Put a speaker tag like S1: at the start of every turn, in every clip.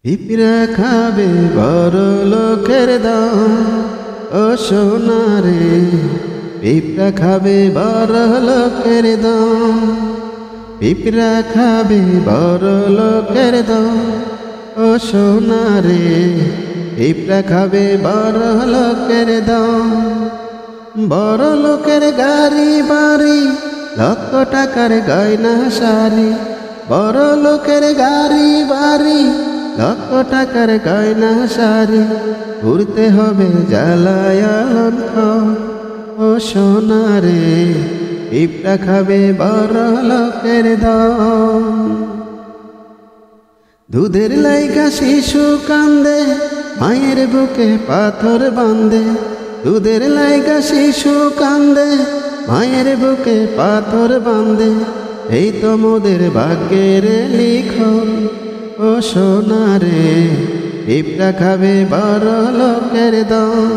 S1: পিঁপড়া খাবে বড় লোকের দাম, ও সোনারে পিঁপড়া খাবে বড় লোকের দাম। পিঁপড়া খাবে বড় লোকের দাম, ও সোনারে পিঁপড়া খাবে বড় লোকের দাম। বড় লোকের গাড়ি বাড়ি, লক্ষ টাকার গয়না শাড়ি। বড় লোকের গাড়ি বাড়ি, লক্ষ টাকার গয়না শাড়ি। ঘুরতে হবে জ্বালায়ান খড়, ও সোনারে পিঁপড়া খাবে বড় লোকের দাম। দুধের লাইগা শিশু কান্দে, মায়ের বুকে পাথর বাঁধে। দুধের লাইগা শিশু কান্দে, মায়ের বুকে পাথর বাঁধে। এই তো মোদের ভাগ্যের লিখন, ও সোনারে পিঁপড়া খাবে বড় লোকের দাম।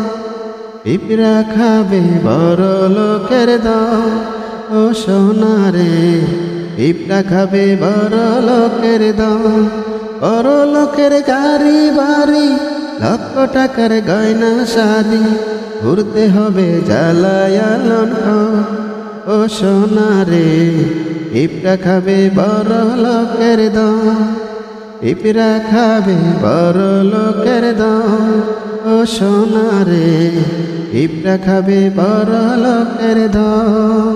S1: পিঁপড়া খাবে বড় লোকের দাম, ও সোনারে পিঁপড়া খাবে বড় লোকের দাম। বড় লোকের গাড়ি বাড়ি, লক্ষ টাকার গয়না শাড়ি। ঘুরতে হবে জ্বালায়ান খড়, ও সোনারে পিঁপড়া খাবে বড় লোকের দাম। পিঁপড়া খাবে বড় লোকের দাম, ও সোনারে পিঁপড়া খাবে বড় লোকের দাম।